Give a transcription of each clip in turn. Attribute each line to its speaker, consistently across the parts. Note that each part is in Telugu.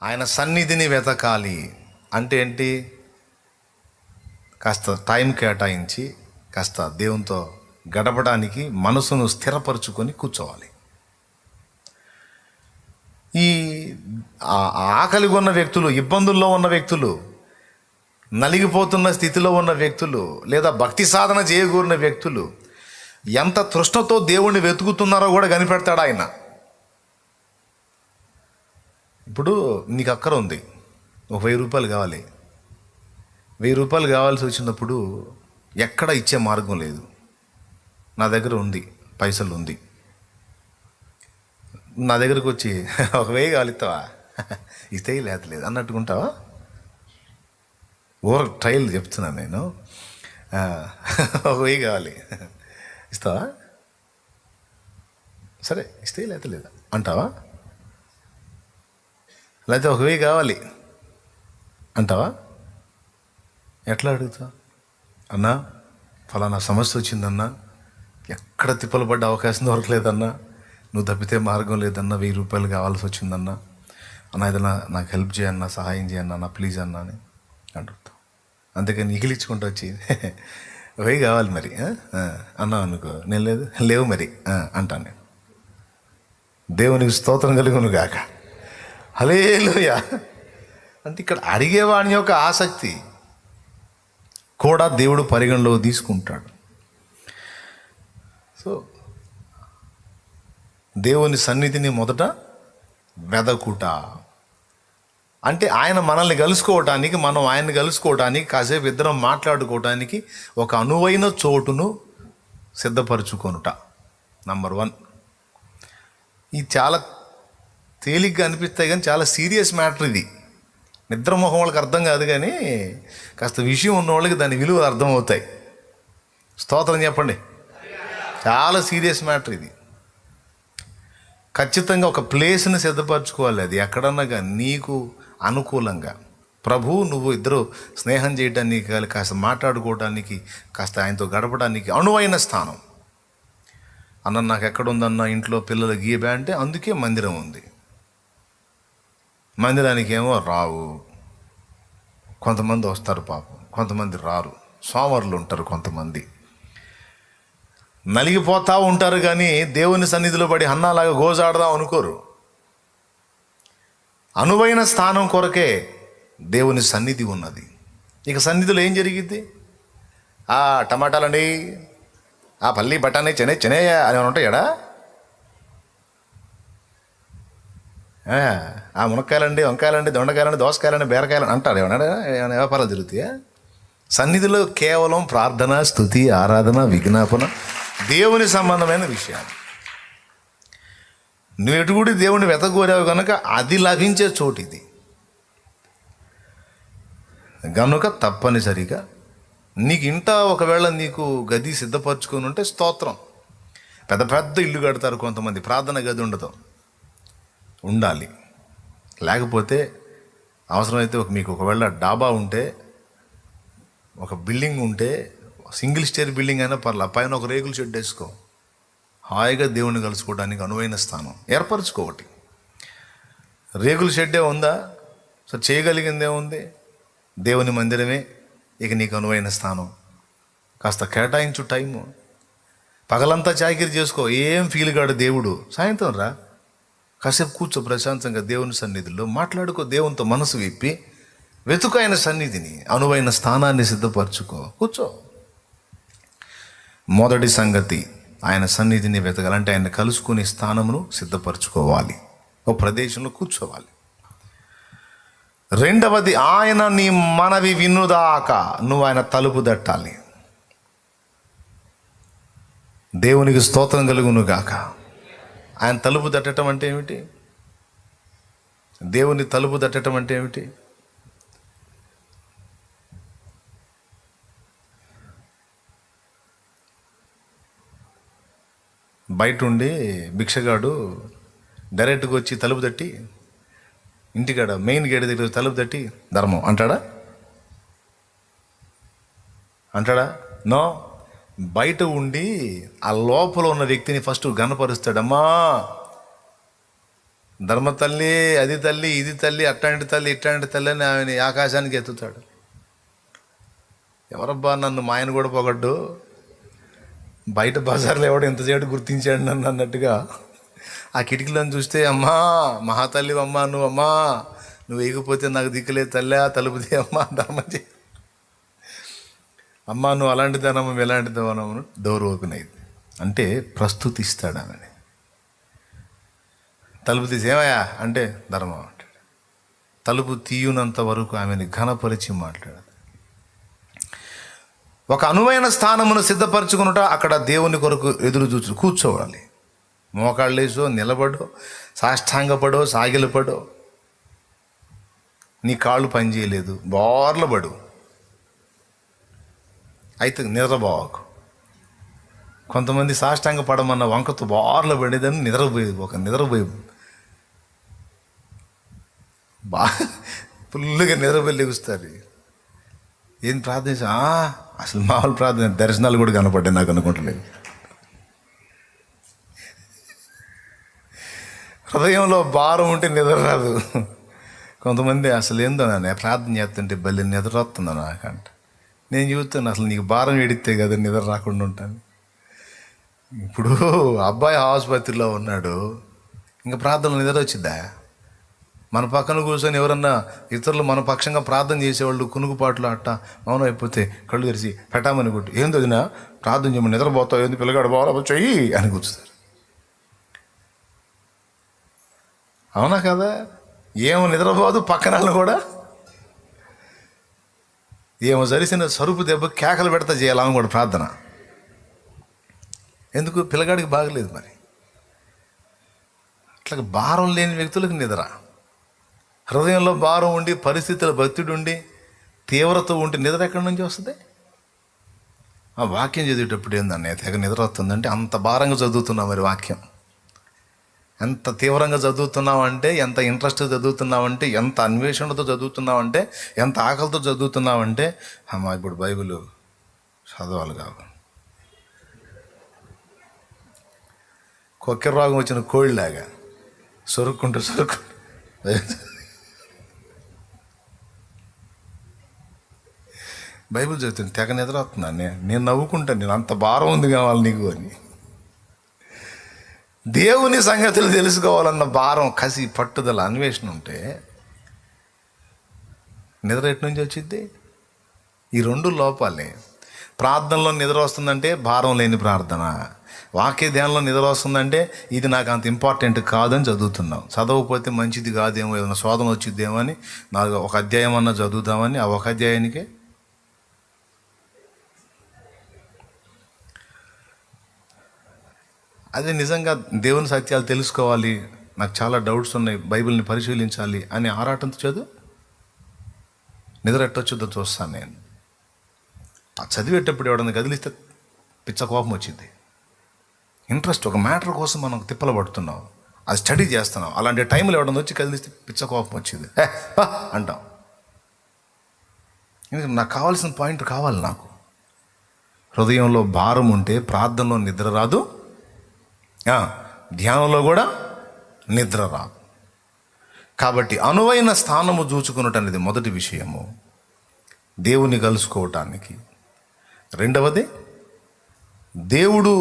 Speaker 1: ఆయన సన్నిధిని వెతకాలి అంటే ఏంటి? కాస్త టైం కేటాయించి కాస్త దేవునితో గడపడానికి మనసును స్థిరపరచుకొని కూర్చోవాలి. ఈ ఆకలిగా ఉన్న వ్యక్తులు, ఇబ్బందుల్లో ఉన్న వ్యక్తులు, నలిగిపోతున్న స్థితిలో ఉన్న వ్యక్తులు, లేదా భక్తి సాధన చేయకూరిన వ్యక్తులు ఎంత తృష్ణతో దేవుణ్ణి వెతుకుతున్నారో కూడా కనిపెడతాడు ఆయన. ఇప్పుడు నీకు అక్కర ఉంది, ఒక 1000 రూపాయలు కావాలి. 1000 రూపాయలు కావాల్సి వచ్చినప్పుడు ఎక్కడ ఇచ్చే మార్గం లేదు. నా దగ్గర ఉంది, పైసలు ఉంది. నా దగ్గరకు వచ్చి ఒక 1000 కావాలి ఇస్తావా? ఇస్తే లేదు అన్నట్టుకుంటావా? ఓవర్ ట్రయల్ చెప్తున్నాను నేను. ఒక 1000 కావాలి ఇస్తావా? సరే ఇస్తే లేదా అంటావా? లేకపోతే ఒక 1000 కావాలి అంటావా? ఎట్లా అడుగుతావు? అన్నా ఫలానా సమస్య వచ్చిందన్నా, ఎక్కడ తిప్పలు పడ్డ అవకాశం దొరకలేదన్నా, నువ్వు తప్పితే మార్గం లేదన్నా, 1000 రూపాయలు కావాల్సి వచ్చిందన్నా, అన్న ఏదన్నా నాకు హెల్ప్ చేయన్నా, సహాయం చేయన్నా నా ప్లీజ్ అన్నా అని అడుగుతావు. అందుకని ఇగిలించుకుంటూ వచ్చి 1000 కావాలి మరి అన్నావు అనుకో, నేను లేవు మరి అంటాను నేను. దేవునికి స్తోత్రం కలుగును గాక. హల్లెలూయా. అంటే ఇక్కడ అడిగేవాడి యొక్క ఆసక్తి కూడా దేవుడు పరిగణలో తీసుకుంటాడు. సో దేవుని సన్నిధిని మొదట వెదకుట అంటే ఆయన మనల్ని కలుసుకోవటానికి, మనం ఆయన్ని కలుసుకోవటానికి, కాసేపు ఇద్దరం మాట్లాడుకోవటానికి ఒక అనువైన చోటును సిద్ధపరచుకొనుట. నంబర్ 1. ఇది చాలా తేలిగ్గా అనిపిస్తాయి కానీ చాలా సీరియస్ మ్యాటర్ ఇది. నిద్రమోహం వాళ్ళకి అర్థం కాదు కానీ కాస్త విషయం ఉన్న వాళ్ళకి దాని విలువలు అర్థమవుతాయి. స్తోత్రం చెప్పండి. చాలా సీరియస్ మ్యాటర్ ఇది. ఖచ్చితంగా ఒక ప్లేస్ని సిద్ధపరచుకోవాలి. అది ఎక్కడన్నా కానీ నీకు అనుకూలంగా, నువ్వు ఇద్దరు స్నేహం చేయడానికి, కాస్త మాట్లాడుకోవడానికి, కాస్త ఆయనతో గడపడానికి అనువైన స్థానం. అన్న నాకు ఎక్కడుందన్న ఇంట్లో పిల్లలు గీయబే అంటే అందుకే మందిరం ఉంది. మందిరానికి ఏమో రావు, కొంతమంది వస్తారు పాపం, కొంతమంది రారు. సోమరులు ఉంటారు, కొంతమంది నలిగిపోతూ ఉంటారు కానీ దేవుని సన్నిధిలో పడి అన్నాలాగా గోజాడదాం అనుకోరు. అనువైన స్థానం కొరకే దేవుని సన్నిధి ఉన్నది. ఇక సన్నిధిలో ఏం జరిగిద్ది? టమాటాలండి, పల్లి బఠానీ చెనేయ అని ఉంటాయాడా? మునక్కాయలండి, వంకాయలండి, దొండకాయలండి, దోసకాయలండి, బీరకాయలని అంటాడు. ఏమన్నా వ్యాపారాలు జరుగుతాయా? సన్నిధిలో కేవలం ప్రార్థన, స్తుతి, ఆరాధన, విజ్ఞాపన, దేవుని సంబంధమైన విషయాలు. నువ్వు ఎటుగుడి దేవుని వెతకూరావు కనుక అది లభించే చోటు ఇది. కనుక తప్పనిసరిగా నీకు ఇంట ఒకవేళ నీకు గది సిద్ధపరచుకొని ఉంటే స్తోత్రం. పెద్ద పెద్ద ఇల్లు కడతారు కొంతమంది, ప్రార్థన గది ఉండదు, ఉండాలి. లేకపోతే అవసరమైతే మీకు ఒకవేళ డాబా ఉంటే, ఒక బిల్డింగ్ ఉంటే, సింగిల్ స్టేర్ బిల్డింగ్ అయినా పర్లే, పైన ఒక రేకుల షెడ్ వేసుకో. హాయిగా దేవుణ్ణి కలుసుకోవడానికి అనువైన స్థానం ఏర్పరచుకోవటి. రేకుల షెడ్డే ఉందా? సో చేయగలిగిందే ఉంది, దేవుని మందిరమే ఇక నీకు అనువైన స్థానం. కాస్త కేటాయించు టైము. పగలంతా చాకిరీ చేసుకో, ఏం ఫీల్ కాడు దేవుడు. సాయంత్రం రా, కాసేపు కూర్చో ప్రశాంతంగా దేవుని సన్నిధిలో మాట్లాడుకో. దేవునితో మనసు విప్పి వెతుకు ఆయన సన్నిధిని, అనువైన స్థానాన్ని సిద్ధపరచుకో, కూర్చో. మొదటి సంగతి, ఆయన సన్నిధిని వెతకాలంటే ఆయన కలుసుకునే స్థానమును సిద్ధపరచుకోవాలి, ఒక ప్రదేశంలో కూర్చోవాలి. రెండవది, ఆయన నీ మనవి వినుదాకా నువ్వు ఆయన తలుపు తట్టాలి. దేవునికి స్తోత్రం కలుగును గాక. ఆయన తలుపు తట్టడం అంటే ఏమిటి? దేవుని తలుపు తట్టడం అంటే ఏమిటి? బయట ఉండి భిక్షగాడు డైరెక్ట్గా వచ్చి తలుపు తట్టి, ఇంటికాడ మెయిన్ గేట్ దగ్గర తలుపు తట్టి ధర్మం అంటాడా? నో. బయట ఉండి ఆ లోపల ఉన్న వ్యక్తిని ఫస్ట్ గనపరుస్తాడమ్మా, ధర్మ తల్లి, అది తల్లి, ఇది తల్లి, అట్లాంటి తల్లి, ఇట్లాంటి తల్లి అని ఆమెని ఆకాశానికి ఎత్తుతాడు. ఎవరబ్బా నన్ను మా ఆయన కూడా పొగడ్డు, బయట బజార్లో ఎవడో ఎంతసేపు గుర్తించాడు నన్ను అన్నట్టుగా ఆ కిటికీలను చూస్తే, అమ్మా మహాతల్లి అమ్మా, నువ్వమ్మా నువ్వు వేయకపోతే నాకు దిక్కులేదు తల్లా, తలుపుది అమ్మా, ధర్మం చే అమ్మా, నువ్వు అలాంటి ధనము ఎలాంటి ధనము, డోర్ ఓపెన్ అయింది అంటే ప్రస్తుతిస్తాడు ఆమెని. తలుపు తీసి ఏమయ్యా అంటే ధర్మం అంటాడు. తలుపు తీయునంత వరకు ఆమెని ఘనపరిచి మాట్లాడదు. ఒక అనువైన స్థానమును సిద్ధపరచుకున్నట అక్కడ దేవుని కొరకు ఎదురు చూచు కూర్చోవాలి. మోకాళ్ళేసో, నిలబడో, సాష్టాంగపడో, సాగిలపడో, నీ కాళ్ళు పనిచేయలేదు బోర్లబడు, అయితే నిద్రపోవకు. కొంతమంది సాష్టాంగ పడమన్న వంకతో బోర్ల పడేదని నిద్రపోయి బాగా ఫుల్గా నిద్రపోయి లెగుస్తారు. ఏం ప్రార్థన, అసలు మామూలు ప్రార్థన, దర్శనాలు కూడా కనపడ్డాయి నాకు అనుకుంటలేదు. హృదయంలో భారం ఉంటే నిద్ర రాదు. కొంతమంది అసలు ఏందో నేను ప్రార్థన చేస్తుంటే బల్లి నిద్ర వస్తుందా నాకంట. నేను చూస్తాను అసలు నీకు భారం ఎడితే కదా నిద్ర రాకుండా ఉంటాను. ఇప్పుడు అబ్బాయి ఆసుపత్రిలో ఉన్నాడు, ఇంకా ప్రార్థనలు నిద్ర వచ్చిద్దా? మన పక్కన కూర్చొని ఎవరన్నా ఇతరులు మన పక్షంగా ప్రార్థన చేసేవాళ్ళు కునుకుపాట్లు అట్ట మౌనం అయిపోతే కళ్ళు తెరిచి పెట్టామని కొట్టు, ఏంది వదినా ప్రార్థన చేయమని, నిద్రపోతావు ఏంది, పిల్లగాడు బాగా చెయ్యి అని కూర్చుతారు. అవునా కదా? ఏమో నిద్రపోదు, పక్కన కూడా ఏమో జరిసిన సరుపు దెబ్బ కేకలు పెడతా చేయాలని కూడా ప్రార్థన. ఎందుకు? పిల్లగాడికి బాగలేదు. మరి అట్లా భారం లేని వ్యక్తులకు నిద్ర, హృదయంలో భారం ఉండి, పరిస్థితుల భక్తుడు ఉండి, తీవ్రత ఉండి నిద్ర ఎక్కడి నుంచి వస్తుంది? ఆ వాక్యం చదివేటప్పుడు ఏందన్న తెగ నిద్ర వస్తుందంటే అంత భారంగా చదువుతున్నావు. మరి వాక్యం ఎంత తీవ్రంగా చదువుతున్నావంటే, ఎంత ఇంట్రెస్ట్ చదువుతున్నావంటే, ఎంత అన్వేషణతో చదువుతున్నావంటే, ఎంత ఆకలితో చదువుతున్నావంటే, అమ్మా ఇప్పుడు బైబిల్ చదవాలి కాదు. కొక్కెర రోగం వచ్చిన కోళ్ళలాగా సొరుక్కుంటూ బైబిల్ చదువుతుంది తెగ నిద్ర వస్తున్నాను. నేను నవ్వుకుంటాను, నేను అంత భారం ఉంది కావాలి నీకు అని. దేవుని సంగతులు తెలుసుకోవాలన్న భారం, కసి, పట్టుదల, అన్వేషణ ఉంటే నిద్ర ఎటు నుంచి వచ్చింది? ఈ రెండు లోపాలే. ప్రార్థనలో నిద్ర వస్తుందంటే భారం లేని ప్రార్థన, వాక్య ధ్యానంలో నిద్ర వస్తుందంటే ఇది నాకు అంత ఇంపార్టెంట్ కాదని చదువుతున్నాం. చదవకపోతే మంచిది కాదేమో, ఏదైనా శోధన వచ్చిద్దేమో అని నాకు ఒక అధ్యాయం అన్నా చదువుతామని, ఆ ఒక అధ్యాయానికే అదే నిజంగా దేవుని సత్యాలు తెలుసుకోవాలి, నాకు చాలా డౌట్స్ ఉన్నాయి, బైబిల్ని పరిశీలించాలి అని ఆరాటంతో చదువు. నిద్ర ఎట్టొచ్చుద్దో చూస్తాను నేను. ఆ చదివేటప్పుడు ఎవడన్నా కదిలిస్తే పిచ్చ కోపం వచ్చింది. ఇంట్రెస్ట్, ఒక మ్యాటర్ కోసం మనం తిప్పలు పడుతున్నాం, అది స్టడీ చేస్తున్నాం. అలాంటి టైంలో ఎవడన్నా వచ్చి కదిలిస్తే పిచ్చ కోపం వచ్చింది అంటాం. ఎందుకంటే నాకు కావాల్సిన పాయింట్ కావాలి. నాకు హృదయంలో భారం ఉంటే ప్రార్థనలో నిద్ర రాదు, ధ్యానంలో కూడా నిద్ర రాదు. కాబట్టి అనువైన స్థానము చూచుకున్నట్టు అనేది మొదటి విషయము, దేవుని కలుసుకోవటానికి. రెండవది, దేవుడు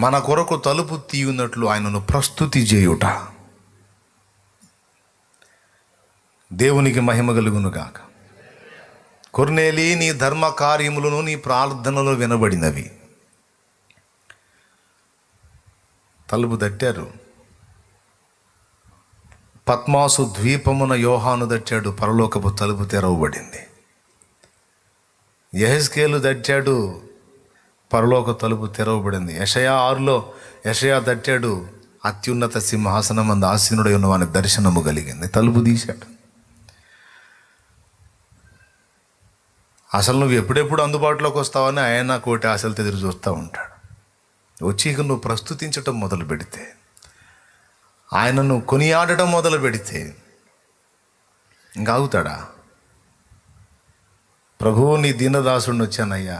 Speaker 1: మన కొరకు తలుపు తీయున్నట్లు ఆయనను ప్రస్తుతి చేయుట. దేవునికి మహిమ కలుగును గాక. కొర్నేలి, నీ ధర్మ కార్యములను నీ ప్రార్థనలో వినబడినవి. తలుపు తట్టారు. పద్మాసు ద్వీపమున యోహాను తట్టాడు, పరలోకపు తలుపు తెరవబడింది. యెహెజ్కేలు తట్టాడు, పరలోక తలుపు తెరవబడింది. యెషయా 6లో యెషయా తట్టాడు, అత్యున్నత సింహాసనం మందు ఆసీనుడై ఉన్న వాని దర్శనము కలిగింది. తలుపు తీశాడు. అసలు నువ్వు ఎప్పుడెప్పుడు అందుబాటులోకి వస్తావని ఆయన కోటి ఆశలతో ఎదురు చూస్తూ ఉంటాడు. వచ్చి ఇక నువ్వు ప్రస్తుతించటం మొదలు పెడితే, ఆయనను కొనియాడటం మొదలు పెడితే ఇంకా ఆగుతాడా? ప్రభువు, నీ దీనదాసుడిని వచ్చానయ్యా,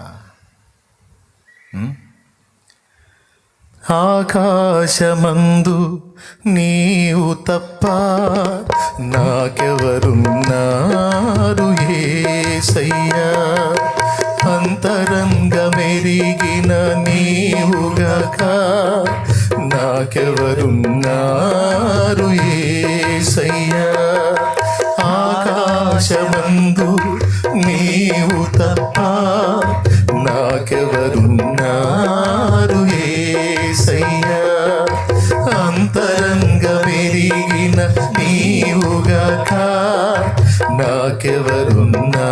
Speaker 1: ఆకాశమందు నీవు తప్ప నాకెవరున్నారు యేసయ్యా, అంతరంగమెరిగిన నీవుగాక నాకెవరున్నారు యేసయ్యా. ఆకాశమందు నీవు తప్ప నాకెవరున్నారు యేసయ్యా, అంతరంగమెరిగిన నీవుగాక నాకెవరున్నారు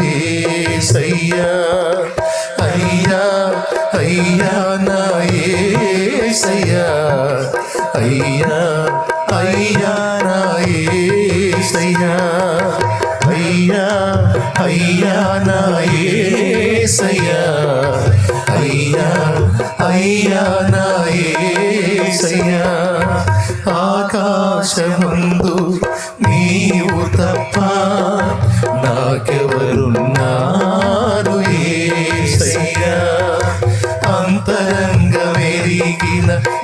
Speaker 1: యేసయ్యా. అయ్యా అయ్యా నా యేసయ్యా, అయ్యా అయ్యా నా యేసయ్యా, అయ్యా అయ్యా నా యేసయ్యా, అయ్యా అయ్యా నా యేసయ్యా. ఆకాశమందు నీవు తప్ప నాకెవరున్నారు యేసయ్యా, అంతరంగమెరిగిన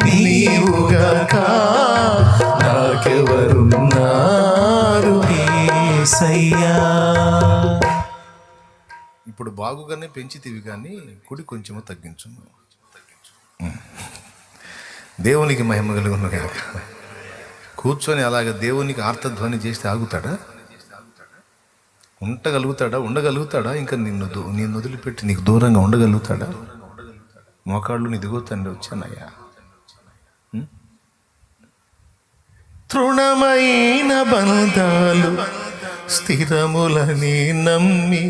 Speaker 1: నీవుగాక నాకెవరున్నారు యేసయ్యా. ఇప్పుడు బాగుగానే పెంచితివి కానీ కుడి కొంచెము తగ్గించు. దేవునికి మహిమ కలుగును గాక. కూర్చొని అలాగ దేవునికి ఆర్తధ్వని చేస్తే ఆగుతాడా? ఉండగలుగుతాడా? ఇంకా నిన్ను వదిలిపెట్టి నీకు దూరంగా ఉండగలుగుతాడా? మోకాళ్ళు నీ దిగుతండి వచ్చానయ్యా. తృణమైన బంధాలు స్థిరములని నమ్మి,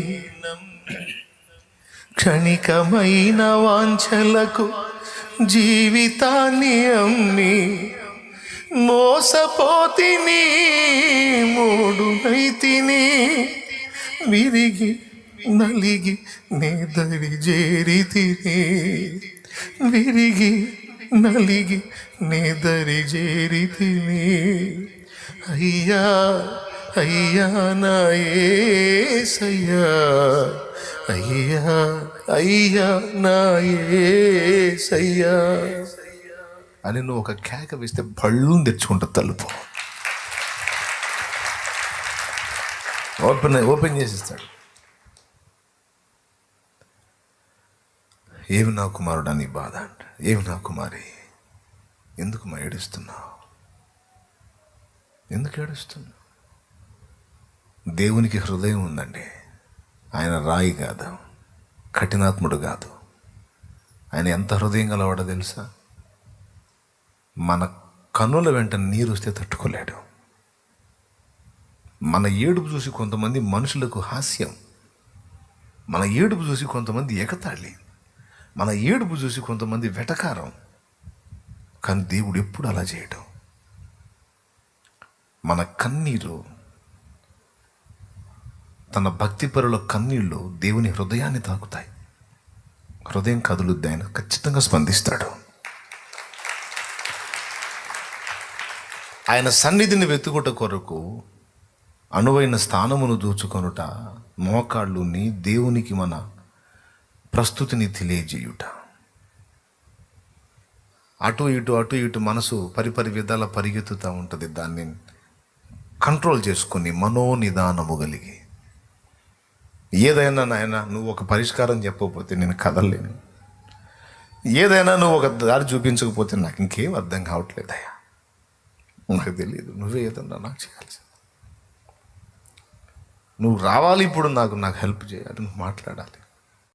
Speaker 1: క్షణికమైన వాంఛలకు జీవితాన్ని అమ్మి, మోసపోతిని మూడునైతిని, విరిగి నలిగి నేదరి చేరితిని, విరిగి నలిగి నేదరి చేరితిని. అయ్యా అయ్యా నా యేసయ్యా, అయ్యా అయ్యా నా యేసయ్యా అని నువ్వు ఒక కేక వేస్తే బళ్ళు తెచ్చుకుంటా తలుపు ఓపెన్ చేసిస్తాడు. ఏమి నా కుమారుడా నీ బాధ అంట. ఏమి నా కుమారి, ఎందుకు మా ఏడుస్తున్నావు? ఎందుకు ఏడుస్తున్నావు? దేవునికి హృదయం ఉందండి. ఆయన రాయి కాదు, కఠినాత్ముడు కాదు. ఆయన ఎంత హృదయం గలవాడో తెలుసా? మన కన్నుల వెంట నీరు వస్తే తట్టుకోలేడు. మన ఏడుపు చూసి కొంతమంది మనుషులకు హాస్యం, మన ఏడుపు చూసి కొంతమంది ఎగతాళి, మన ఏడుపు చూసి కొంతమంది వెటకారం. కానీ దేవుడు ఎప్పుడు అలా చేయడం. మన కన్నీరు, తన భక్తిపరుల కన్నీళ్ళు దేవుని హృదయాన్ని తాకుతాయి. హృదయం కదులుద్ది, ఆయన ఖచ్చితంగా స్పందిస్తాడు. ఆయన సన్నిధిని వెతుకుట కొరకు అనువైన స్థానమును దూచుకొనుట, మోకాళ్ళుని దేవునికి మన ప్రస్తుతిని తెలియజేయుట. అటు ఇటు మనసు పరిపరి విధాల పరిగెత్తుతూ ఉంటుంది. దాన్ని కంట్రోల్ చేసుకొని మనోనిదానము కలిగి, ఏదైనా నాయన నువ్వు ఒక పరిష్కారం చెప్పకపోతే నేను కదలలేను, ఏదైనా నువ్వు ఒక దారి చూపించకపోతే నాకు ఇంకేం అర్థం కావట్లేదయ్యా, నాకు తెలియదు, నువ్వే ఏదన్నా నాకు చేయాల్సింది, నువ్వు రావాలి ఇప్పుడు, నాకు హెల్ప్ చేయాలి, నువ్వు మాట్లాడాలి.